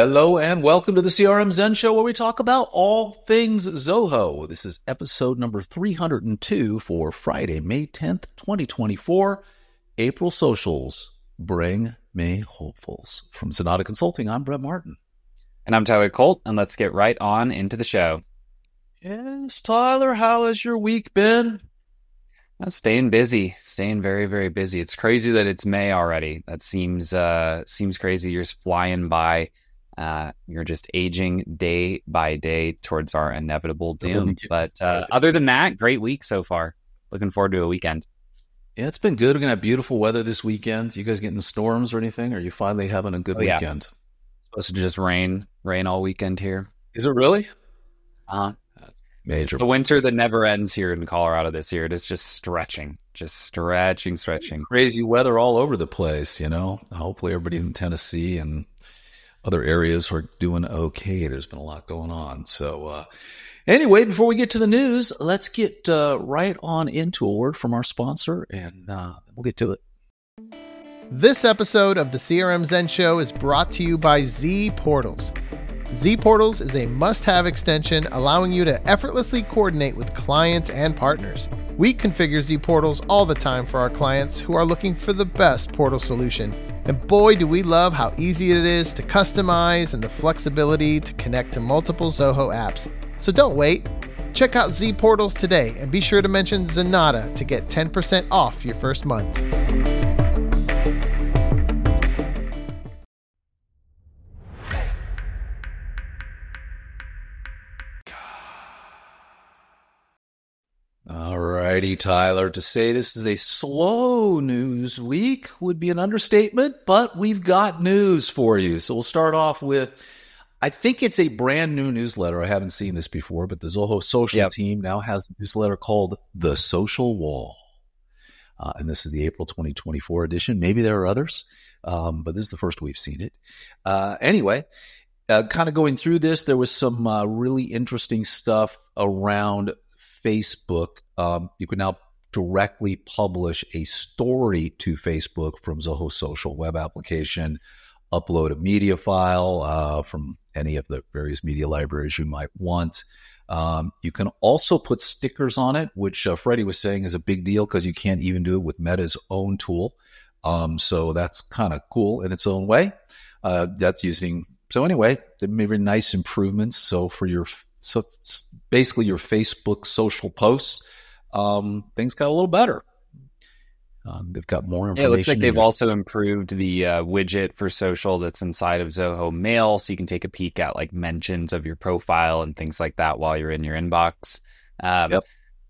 Hello and welcome to the CRM Zen Show, where we talk about all things Zoho. This is episode number 302 for Friday, May 10th, 2024. April socials bring me hopefuls. From Zenatta Consulting, I'm Brett Martin. And I'm Tyler Colt, and let's get right on into the show. Yes, Tyler, how has your week been? I'm staying busy, staying very, very busy. It's crazy that it's May already. That seems crazy. You're just flying by. You're just aging day by day towards our inevitable doom. But other than that, great week so far. Looking forward to a weekend. Yeah, it's been good. We're going to have beautiful weather this weekend. You guys getting storms or anything? Or are you finally having a good weekend? It's supposed to just rain all weekend here. Is it really? Uh-huh. Major. It's the winter that never ends here in Colorado this year. It is just stretching. Crazy weather all over the place, you know. Hopefully everybody's in Tennessee and other areas are doing okay. There's been a lot going on. So anyway, before we get to the news, let's get right on into a word from our sponsor, and we'll get to it. This episode of the CRM Zen Show is brought to you by ZPortals. ZPortals is a must-have extension allowing you to effortlessly coordinate with clients and partners. We configure ZPortals all the time for our clients who are looking for the best portal solution. And boy, do we love how easy it is to customize and the flexibility to connect to multiple Zoho apps. So don't wait. Check out ZPortals today and be sure to mention Zenatta to get 10% off your first month. Alrighty, Tyler. To say this is a slow news week would be an understatement, but we've got news for you. So we'll start off with, I think it's a brand new newsletter. I haven't seen this before, but the Zoho social team now has a newsletter called The Social Wall. And this is the April 2024 edition. Maybe there are others, but this is the first we've seen it. Anyway, kind of going through this, there was some really interesting stuff around Facebook. You can now directly publish a story to Facebook from Zoho Social web application, upload a media file from any of the various media libraries you might want. You can also put stickers on it, which Freddie was saying is a big deal because you can't even do it with Meta's own tool. So that's kind of cool in its own way. So anyway, they made very nice improvements. So basically your Facebook social posts, things got a little better. They've got more information. Yeah, it looks like they've also improved the widget for social that's inside of Zoho Mail, so you can take a peek at like mentions of your profile and things like that while you're in your inbox.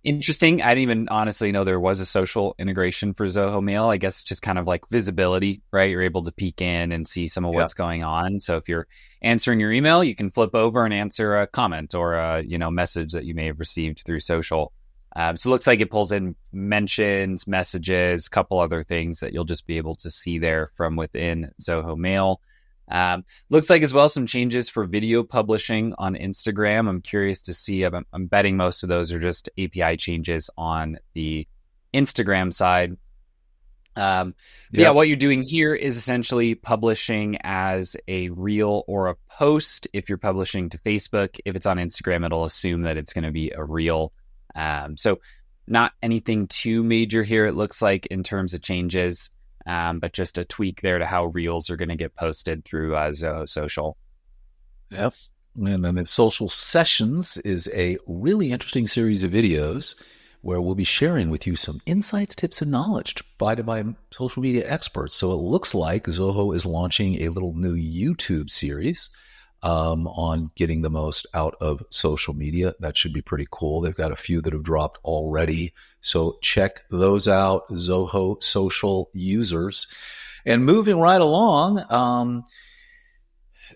Interesting. I didn't even honestly know there was a social integration for Zoho Mail. I guess it's just kind of like visibility, right? You're able to peek in and see some of what's going on. So if you're answering your email, you can flip over and answer a comment or a message that you may have received through social. So it looks like it pulls in mentions, messages, a couple other things that you'll just be able to see there from within Zoho Mail. Looks like as well some changes for video publishing on Instagram. I'm curious to see. I'm betting most of those are just API changes on the Instagram side. What you're doing here is essentially publishing as a reel or a post. If you're publishing to Facebook, if it's on Instagram, it'll assume that it's going to be a reel. So not anything too major here, it looks like, in terms of changes. But just a tweak there to how reels are going to get posted through Zoho Social. Yep. And then Social Sessions is a really interesting series of videos where we'll be sharing with you some insights, tips, and knowledge provided by social media experts. So it looks like Zoho is launching a little new YouTube series on getting the most out of social media. That should be pretty cool. They've got a few that have dropped already. So check those out, Zoho Social users. And moving right along,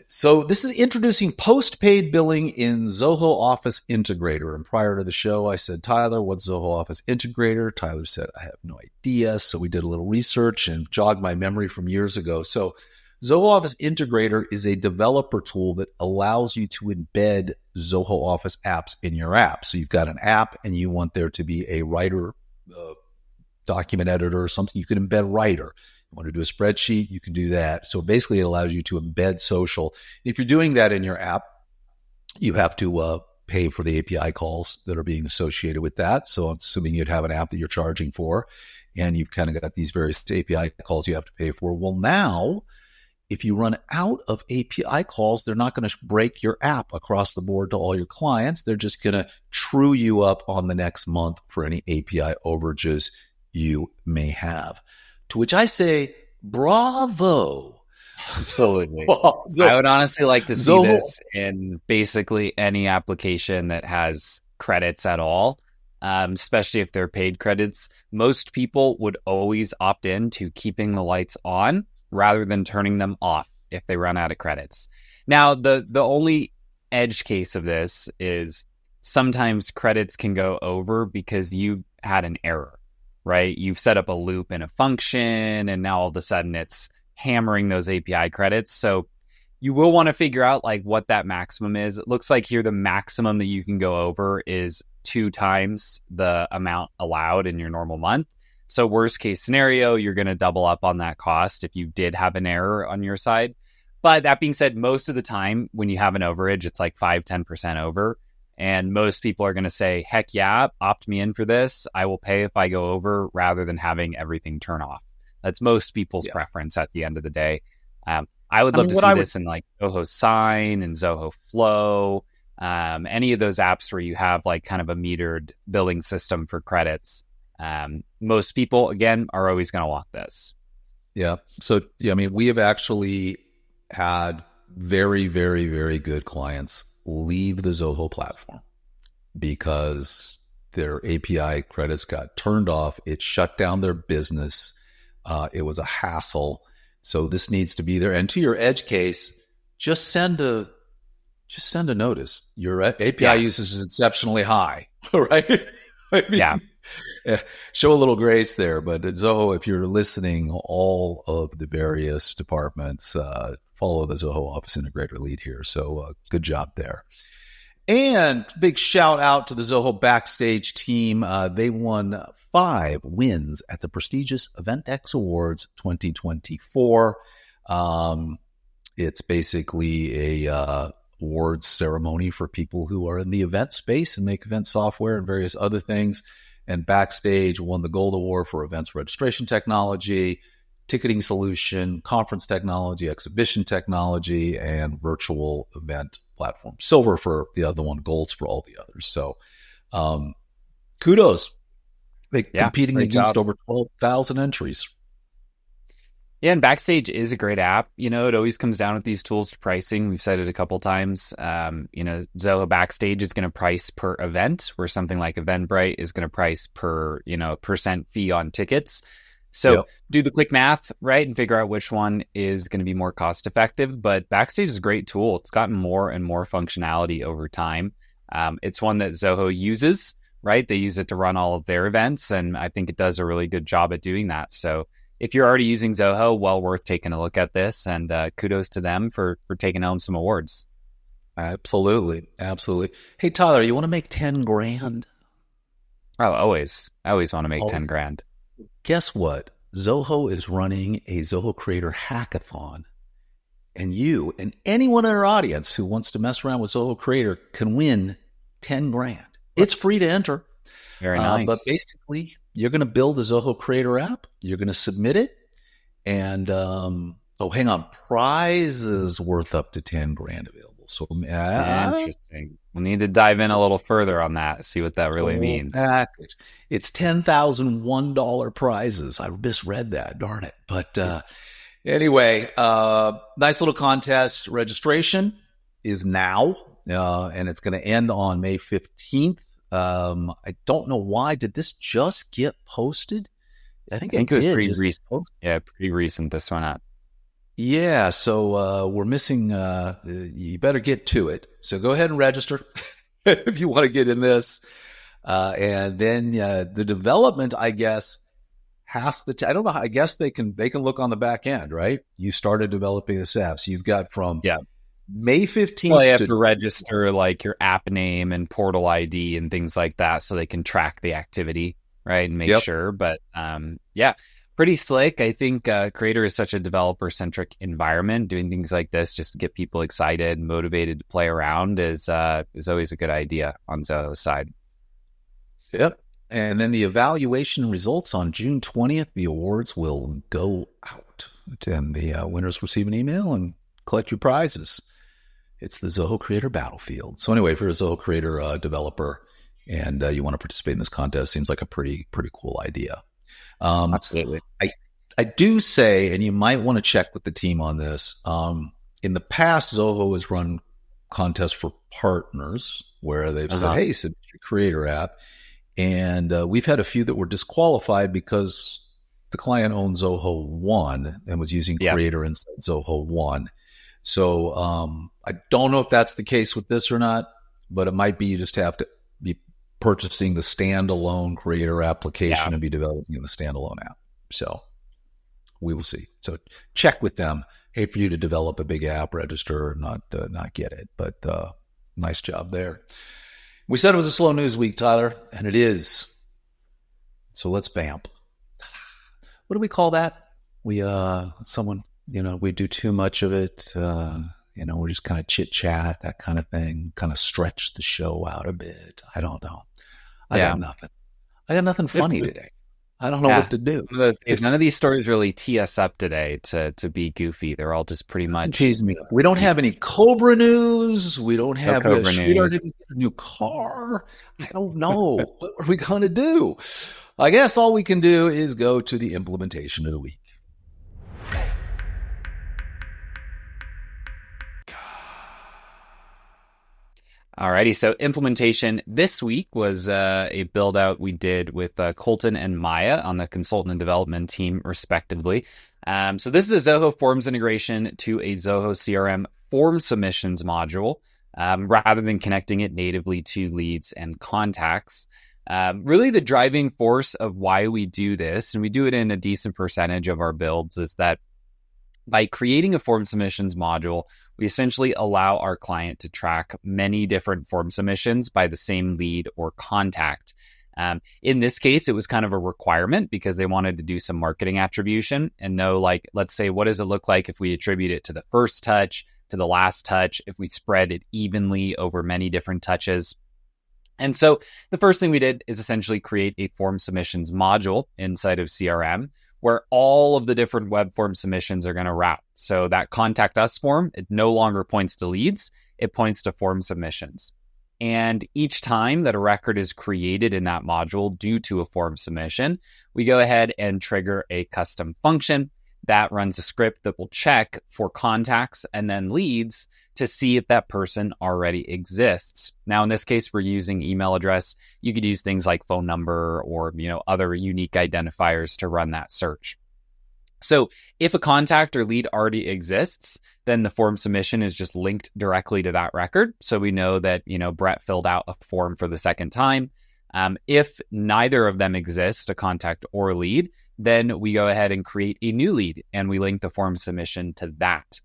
so this is introducing post-paid billing in Zoho Office Integrator. And prior to the show, I said, Tyler, what's Zoho Office Integrator? Tyler said, I have no idea. So we did a little research and jogged my memory from years ago. So Zoho Office Integrator is a developer tool that allows you to embed Zoho Office apps in your app. So you've got an app and you want there to be a writer, document editor or something. You can embed Writer. You want to do a spreadsheet, you can do that. So basically, it allows you to embed social. If you're doing that in your app, you have to pay for the API calls that are being associated with that. So I'm assuming you'd have an app that you're charging for, and you've kind of got these various API calls you have to pay for. Well, now, if you run out of API calls, they're not going to break your app across the board to all your clients. They're just going to true you up on the next month for any API overages you may have. To which I say, bravo. Absolutely. Well, I would honestly like to see this in basically any application that has credits at all, especially if they're paid credits. Most people would always opt in to keeping the lights on rather than turning them off if they run out of credits. Now, the only edge case of this is sometimes credits can go over because you've had an error, right? You've set up a loop in a function, and now all of a sudden it's hammering those API credits. So you will want to figure out like what that maximum is. It looks like here the maximum that you can go over is 2 times the amount allowed in your normal month. So worst case scenario, you're going to double up on that cost if you did have an error on your side. But that being said, most of the time when you have an overage, it's like 5-10% over. And most people are going to say, heck yeah, opt me in for this. I will pay if I go over rather than having everything turn off. That's most people's preference at the end of the day. I would love to see this in like Zoho Sign and Zoho Flow, any of those apps where you have like kind of a metered billing system for credits. Most people, again, are always going to want this. Yeah. So, yeah, I mean, we have actually had very, very, very good clients leave the Zoho platform because their API credits got turned off. It shut down their business. It was a hassle. So this needs to be there. And to your edge case, just send a notice. Your API usage is exceptionally high, right? I mean, show a little grace there. But at Zoho, if you're listening, all of the various departments follow the Zoho Office Integrator lead here. So good job there. And big shout out to the Zoho Backstage team. They won 5 wins at the prestigious Eventex Awards 2024. It's basically a awards ceremony for people who are in the event space and make event software and various other things. And Backstage won the Gold Award for events registration technology, ticketing solution, conference technology, exhibition technology, and virtual event platform. Silver for the other one, golds for all the others. So kudos. They're competing against over 12,000 entries. Yeah, and Backstage is a great app. You know, it always comes down with these tools to pricing. We've said it a couple times. Zoho Backstage is going to price per event, where something like Eventbrite is going to price per, percent fee on tickets. So do the quick math, right, and figure out which one is going to be more cost effective. But Backstage is a great tool. It's gotten more and more functionality over time. It's one that Zoho uses, right? They use it to run all of their events, and I think it does a really good job at doing that. So if you're already using Zoho, well worth taking a look at this, and kudos to them for taking home some awards. Absolutely. Hey, Tyler, you want to make 10 grand? Oh, always. I always want to make 10 grand. Guess what? Zoho is running a Zoho Creator Hackathon, and you and anyone in our audience who wants to mess around with Zoho Creator can win 10 grand. It's free to enter. Very nice. But basically, you're going to build a Zoho Creator app. You're going to submit it, and hang on, prizes worth up to 10 grand available. So interesting. We'll need to dive in a little further on that, see what that really means. Package. It's $10,001 prizes. I misread that, darn it. But anyway, nice little contest. Registration is now, and it's going to end on May 15th. I don't know why. Did this just get posted? I think it was pretty recent. Yeah, pretty recent, this one up. Yeah, so we're missing, you better get to it. So go ahead and register if you want to get in this. And then the development, I guess, has to, I don't know, I guess they can look on the back end, right? You started developing this app. So you've got from May 15th. Well, you have to register like your app name and portal ID and things like that so they can track the activity, right? And make sure. But Pretty slick. I think Creator is such a developer-centric environment. Doing things like this just to get people excited, motivated to play around is always a good idea on Zoho's side. Yep. And then the evaluation results on June 20th. The awards will go out, and the winners receive an email and collect your prizes. It's the Zoho Creator Battlefield. So anyway, if you're a Zoho Creator developer and you want to participate in this contest, seems like a pretty cool idea. Absolutely. I do say, and you might want to check with the team on this. In the past, Zoho has run contests for partners where they've said, "Hey, submit your Creator app," and we've had a few that were disqualified because the client owned Zoho One and was using Creator inside Zoho One. So I don't know if that's the case with this or not, but it might be you just have to be purchasing the standalone Creator application and be developing the standalone app. So we will see. So check with them. Hate for you to develop a big app, register, not get it, but nice job there. We said it was a slow news week, Tyler, and it is. So let's vamp. What do we call that? We we do too much of it. We're just kind of chit chat, that kind of thing, kind of stretch the show out a bit. I don't know. I got nothing. I got nothing funny today. I don't know what to do. None of these stories really tee us up today to be goofy. They're all just pretty much. Tease me up. We don't have any Cobra news. We don't have Cobra news. Didn't get a new car. I don't know. What are we going to do? I guess all we can do is go to the implementation of the week. Alrighty, so implementation this week was a build out we did with Colton and Maya on the consultant and development team, respectively. So this is a Zoho Forms integration to a Zoho CRM form submissions module, rather than connecting it natively to leads and contacts. Really, the driving force of why we do this, and we do it in a decent percentage of our builds, is that by creating a form submissions module, we essentially allow our client to track many different form submissions by the same lead or contact. In this case, it was kind of a requirement because they wanted to do some marketing attribution and know, like, let's say, what does it look like if we attribute it to the first touch, to the last touch, if we spread it evenly over many different touches. And so the first thing we did is essentially create a form submissions module inside of CRM where all of the different web form submissions are going to route. So that contact us form, it no longer points to leads, it points to form submissions. And each time that a record is created in that module due to a form submission, we go ahead and trigger a custom function that runs a script that will check for contacts and then leads to see if that person already exists. Now, in this case, we're using email address. You could use things like phone number or, other unique identifiers to run that search. So if a contact or lead already exists, then the form submission is just linked directly to that record. So we know that, Brett filled out a form for the second time. If neither of them exist, a contact or a lead, then we go ahead and create a new lead and we link the form submission to that.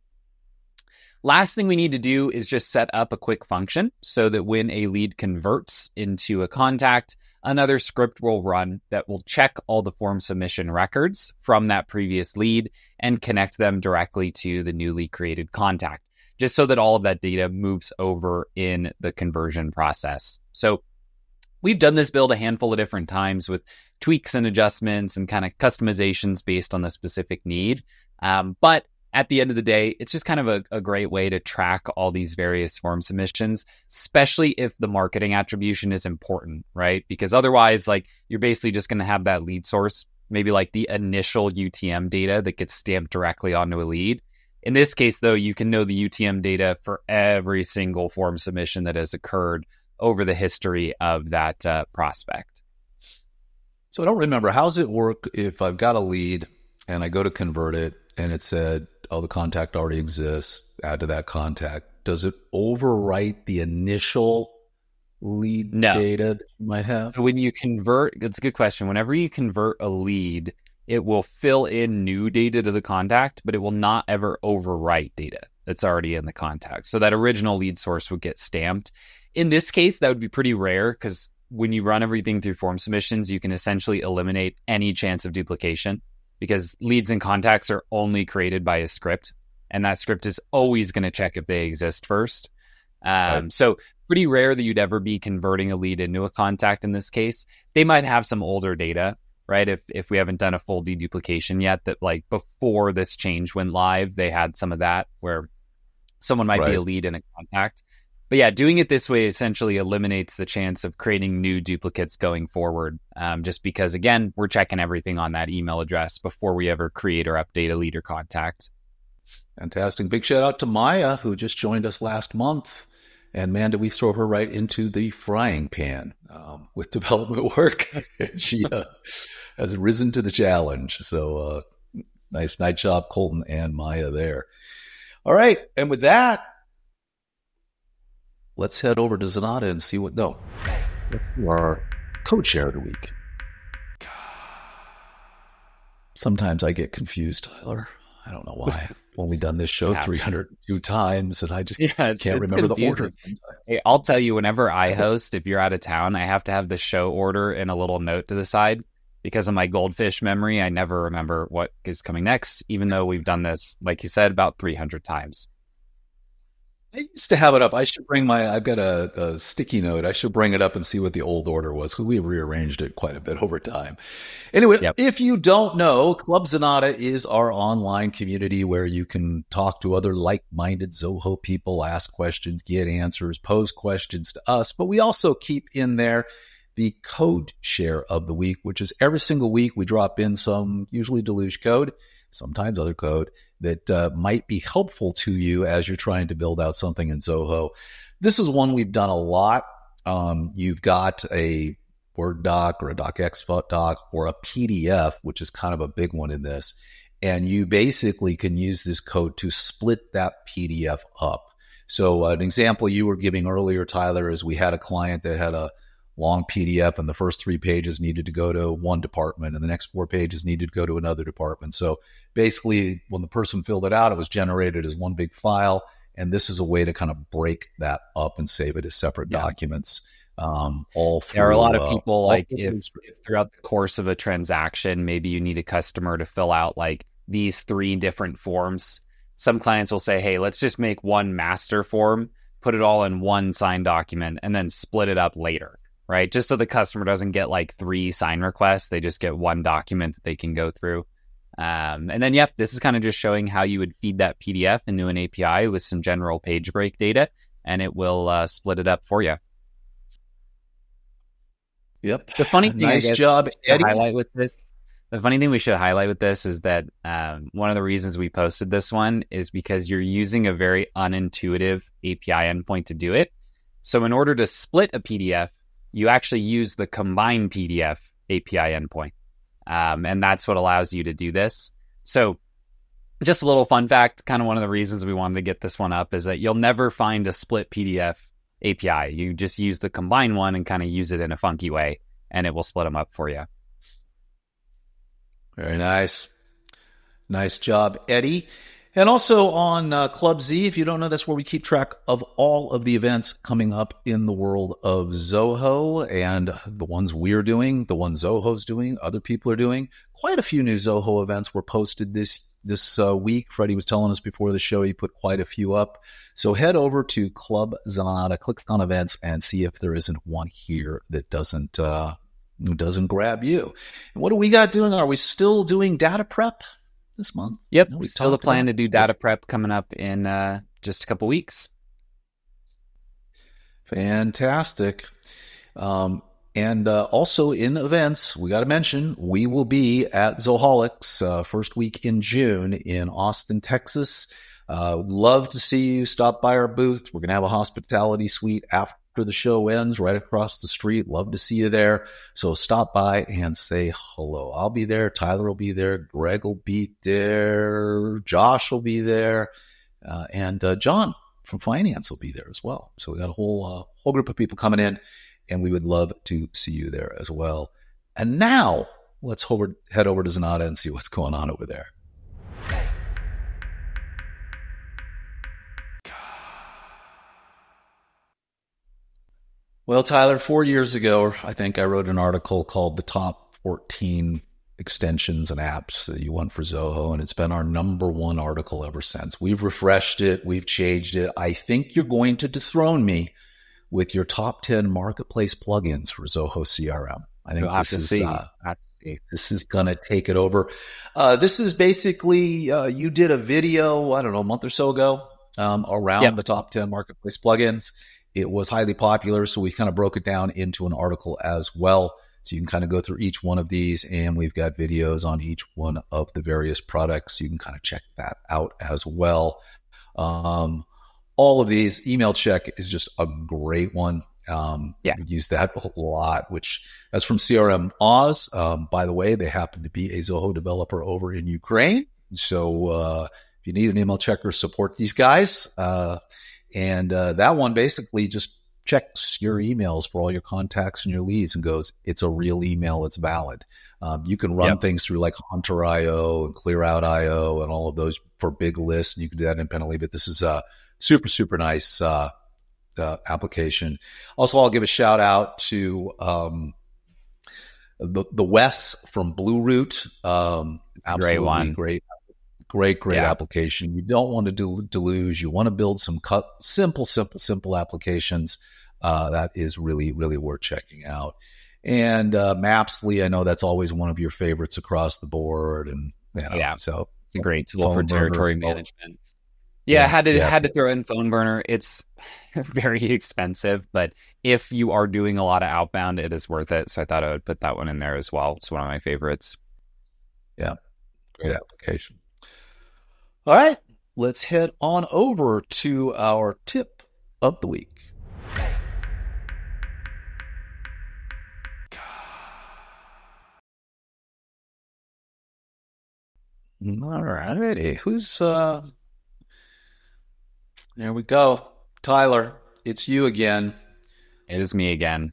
Last thing we need to do is just set up a quick function so that when a lead converts into a contact, another script will run that will check all the form submission records from that previous lead and connect them directly to the newly created contact, just so that all of that data moves over in the conversion process. So we've done this build a handful of different times with tweaks and adjustments and kind of customizations based on the specific need. But at the end of the day, it's just kind of a great way to track all these various form submissions, especially if the marketing attribution is important, right? Because otherwise, you're basically just going to have that lead source, maybe like the initial UTM data that gets stamped directly onto a lead. In this case, though, you can know the UTM data for every single form submission that has occurred over the history of that prospect. So I don't remember, how's it work if I've got a lead and I go to convert it and it said, the contact already exists, add to that contact. Does it overwrite the initial lead data that you might have? So when you convert, it's a good question. Whenever you convert a lead, it will fill in new data to the contact, but it will not ever overwrite data that's already in the contact. So that original lead source would get stamped. In this case, that would be pretty rare because when you run everything through form submissions, you can essentially eliminate any chance of duplication. because leads and contacts are only created by a script, and that script is always going to check if they exist first. So pretty rare that you'd ever be converting a lead into a contact in this case. They might have some older data, right? If we haven't done a full deduplication yet, that like before this change went live, they had some of that where someone might be a lead and a contact. But yeah, doing it this way essentially eliminates the chance of creating new duplicates going forward, just because, again, we're checking everything on that email address before we ever create or update a lead or contact. Fantastic. Big shout out to Maya, who just joined us last month. And man, did we throw her right into the frying pan with development work. She has risen to the challenge. So nice job, Colton and Maya there. All right. And with that, let's head over to Zenatta and see let's do our code share of the week. Sometimes I get confused, Tyler. I don't know why. I've only done this show 302 times, and I just can't remember the order. Hey, I'll tell you, whenever I host, if you're out of town, I have to have the show order in a little note to the side. Because of my goldfish memory, I never remember what is coming next, even though we've done this, like you said, about 300 times. I used to have it up. I should bring I've got a sticky note. I should bring it up and see what the old order was, because we rearranged it quite a bit over time. Anyway, If you don't know, Club Zenatta is our online community where you can talk to other like-minded Zoho people, ask questions, get answers, pose questions to us. But we also keep in there the code share of the week, which is every single week we drop in some usually Deluge code, sometimes other code that might be helpful to you as you're trying to build out something in Zoho. This is one we've done a lot. You've got a Word doc or a docx doc or a PDF, which is kind of a big one in this. And you basically can use this code to split that PDF up. So an example you were giving earlier, Tyler, is we had a client that had a long PDF, and the first 3 pages needed to go to one department and the next 4 pages needed to go to another department. So basically when the person filled it out, it was generated as one big file. And this is a way to kind of break that up and save it as separate documents. All through, there are a lot of people like if throughout the course of a transaction, maybe you need a customer to fill out like these 3 different forms. Some clients will say, hey, let's just make one master form, put it all in one signed document, and then split it up later. Right? Just so the customer doesn't get like 3 sign requests. They just get one document that they can go through. And then, this is kind of just showing how you would feed that PDF into an API with some general page break data, and it will split it up for you. Yep. The funny thing, nice job, Eddie. The funny thing we should highlight with this is that one of the reasons we posted this one is because you're using a very unintuitive API endpoint to do it. So in order to split a PDF, you actually use the combine PDF API endpoint. And that's what allows you to do this. So just a little fun fact, kind of one of the reasons we wanted to get this one up is that you'll never find a split PDF API. You just use the combine one and kind of use it in a funky way, and it will split them up for you. Very nice. Nice job, Eddie. And also on Club Z, if you don't know, that's where we keep track of all of the events coming up in the world of Zoho, and the ones we're doing, the ones Zoho's doing, other people are doing. Quite a few new Zoho events were posted this week. Freddie was telling us before the show he put quite a few up. So head over to Club Zenatta, click on events, and see if there isn't one here that doesn't grab you. And what do we got doing? Are we still doing data prep this month? Yep, we still the plan to do data prep coming up in just a couple weeks. Fantastic. And also in events, we got to mention, we will be at Zoholics first week in June in Austin, Texas. Love to see you. Stop by our booth. We're going to have a hospitality suite after the show ends right across the street. Love to see you there. So stop by and say hello. I'll be there. Tyler will be there. Greg will be there. Josh will be there. And John from finance will be there as well. So we got a whole group of people coming in, and we would love to see you there as well. And now let's head over to Zenatta and see what's going on over there. Well, Tyler, 4 years ago, I think I wrote an article called The Top 14 extensions and apps that you want for Zoho, and it's been our #1 article ever since. We've refreshed it. We've changed it. I think you're going to dethrone me with your top 10 marketplace plugins for Zoho CRM. I think this is going to take it over. This is basically, you did a video, I don't know, a month or so ago around the top 10 marketplace plugins. It was highly popular, so we kind of broke it down into an article as well. So you can kind of go through each one of these, and we've got videos on each one of the various products. You can kind of check that out as well. All of these, email check is just a great one. We use that a lot, which that's from CRM Oz. By the way, they happen to be a Zoho developer over in Ukraine. So if you need an email checker, support these guys. And that one basically just checks your emails for all your contacts and your leads and goes, it's a real email, it's valid. You can run things through like Hunter.io and ClearOut.io and all of those for big lists, and you can do that independently, but this is a super, super nice application. Also, I'll give a shout out to the Wes from Blue Root. Absolutely great application. You don't want to deluge. You want to build some simple applications. That is really, really worth checking out. And Mapsly, I know that's always one of your favorites across the board. And so it's a great tool for territory management. Yeah, had to throw in Phone Burner. It's very expensive, but if you are doing a lot of outbound, it is worth it. So I thought I would put that one in there as well. It's one of my favorites. Yeah, great application. All right, let's head on over to our tip of the week. All righty, who's there we go. Tyler, it's you again. It is me again.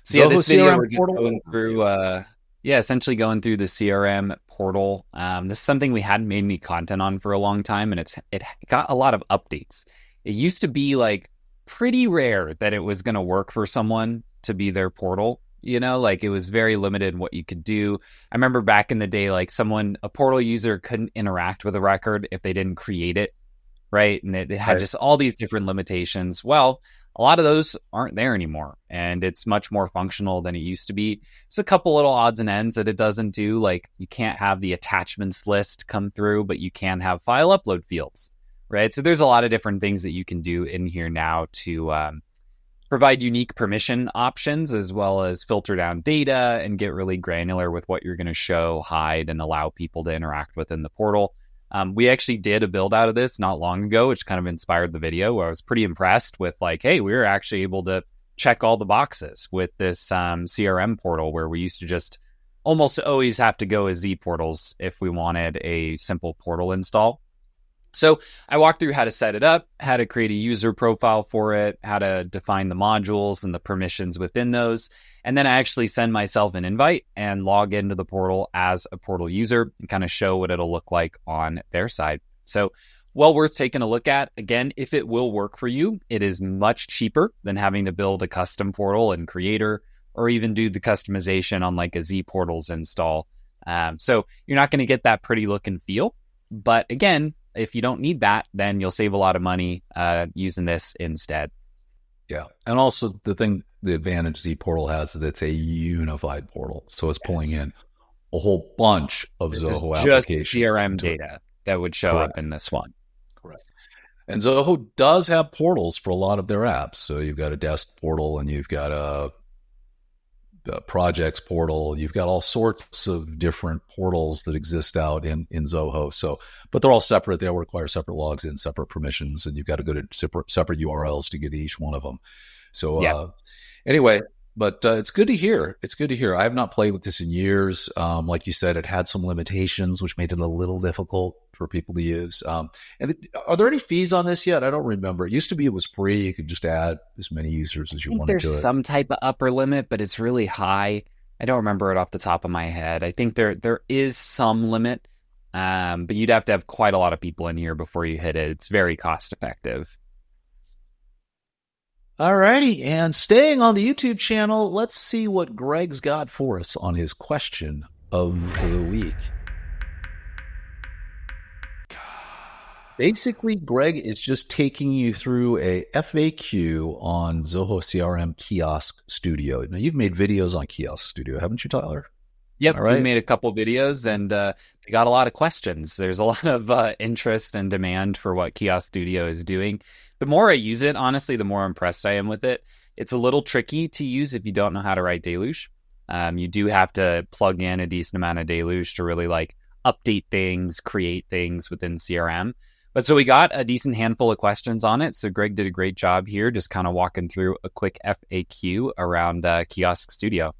So this video we're just going through, essentially going through the CRM portal. This is something we hadn't made any content on for a long time, and it got a lot of updates. It used to be like pretty rare that it was going to work for someone to be their portal. You know, like it was very limited in what you could do. I remember back in the day, like a portal user couldn't interact with a record if they didn't create it. Right. And it had just all these different limitations. Well, a lot of those aren't there anymore, and it's much more functional than it used to be. It's a couple little odds and ends that it doesn't do. Like you can't have the attachments list come through, but you can have file upload fields. Right. So there's a lot of different things that you can do in here now to provide unique permission options, as well as filter down data and get really granular with what you're going to show, hide, and allow people to interact with in the portal. We actually did a build out of this not long ago, which kind of inspired the video, where I was pretty impressed with like, hey, we were actually able to check all the boxes with this CRM portal, where we used to just almost always have to go as ZPortals if we wanted a simple portal install. So I walked through how to set it up, how to create a user profile for it, how to define the modules and the permissions within those. And then I actually send myself an invite and log into the portal as a portal user and kind of show what it'll look like on their side. So well worth taking a look at. Again, if it will work for you, it is much cheaper than having to build a custom portal in Creator or even do the customization on like a ZPortals install. So you're not going to get that pretty look and feel. But again, if you don't need that, then you'll save a lot of money using this instead. Yeah. And also the advantage ZPortal has is it's a unified portal. So it's pulling in a whole bunch of Zoho applications. Just CRM data that would show up in this one. Correct. And Zoho does have portals for a lot of their apps. So you've got a desk portal and you've got a projects portal. You've got all sorts of different portals that exist out in Zoho. So, but they're all separate. They all require separate logs in, separate permissions, and you've got to go to separate URLs to get to each one of them. So anyway, but it's good to hear. It's good to hear. I have not played with this in years. Like you said, it had some limitations, which made it a little difficult for people to use. And are there any fees on this yet? I don't remember. It used to be it was free. You could just add as many users as you wanted to it. There's some type of upper limit, but it's really high. I don't remember it off the top of my head. I think there is some limit, but you'd have to have quite a lot of people in here before you hit it. It's very cost effective. All righty, and staying on the YouTube channel, let's see what Greg's got for us on his question of the week. Basically, Greg is just taking you through a FAQ on Zoho CRM Kiosk Studio. Now, you've made videos on Kiosk Studio, haven't you, Tyler? Yep, right. We made a couple videos and we got a lot of questions. There's a lot of interest and demand for what Kiosk Studio is doing. The more I use it, honestly, the more impressed I am with it. It's a little tricky to use if you don't know how to write deluge. You do have to plug in a decent amount of deluge to really like update things, create things within CRM. But so we got a decent handful of questions on it. So Greg did a great job here, just kind of walking through a quick FAQ around Kiosk Studio.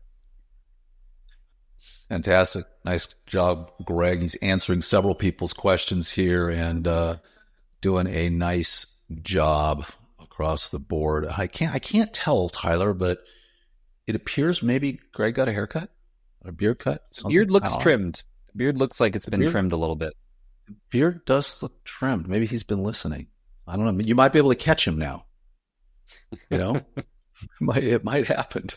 Fantastic. Nice job, Greg. He's answering several people's questions here and doing a nice job across the board. I can't tell, Tyler, but it appears maybe Greg got a haircut, a beard cut. The beard looks trimmed. The beard looks like it's been trimmed a little bit. The beard does look trimmed. Maybe he's been listening. I don't know. You might be able to catch him now. You know, it might happen.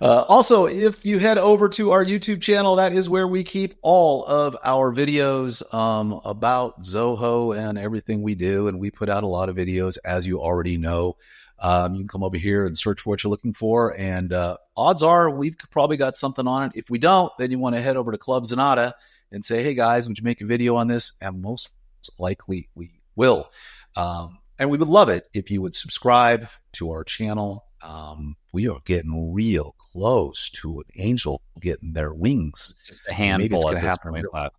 Also, if you head over to our YouTube channel, that is where we keep all of our videos about Zoho and everything we do. And we put out a lot of videos, as you already know. You can come over here and search for what you're looking for. And odds are we've probably got something on it. If we don't, then you want to head over to Club Zenatta and say, hey, guys, would you make a video on this? And most likely we will. And we would love it if you would subscribe to our channel. We are getting real close to an angel getting their wings. It's just a handful at this point left.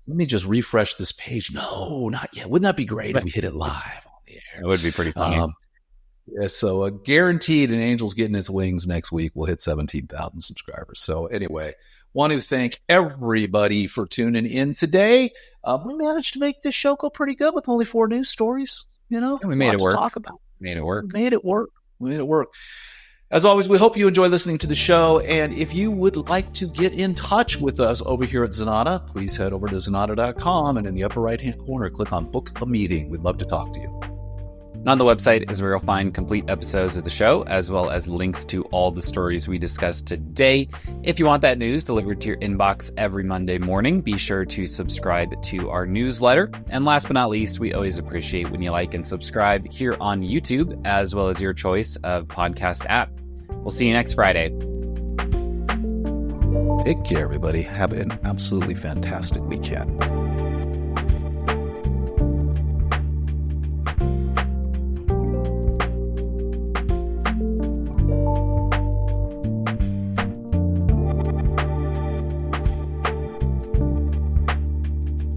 Let me just refresh this page. No, not yet. Wouldn't that be great if we hit it live on the air? It would be pretty funny. Yeah, so guaranteed an angel's getting its wings next week. We'll hit 17,000 subscribers. So anyway, want to thank everybody for tuning in today. We managed to make this show go pretty good with only 4 news stories. You know, we made it work. Talk about. Made it work. Made it work. As always, we hope you enjoy listening to the show. And if you would like to get in touch with us over here at Zenatta, please head over to zenatta.com and in the upper right-hand corner, click on Book a Meeting. We'd love to talk to you. And on the website is where you'll find complete episodes of the show, as well as links to all the stories we discussed today. If you want that news delivered to your inbox every Monday morning, be sure to subscribe to our newsletter. And last but not least, we always appreciate when you like and subscribe here on YouTube, as well as your choice of podcast app. We'll see you next Friday. Take care, everybody. Have an absolutely fantastic weekend.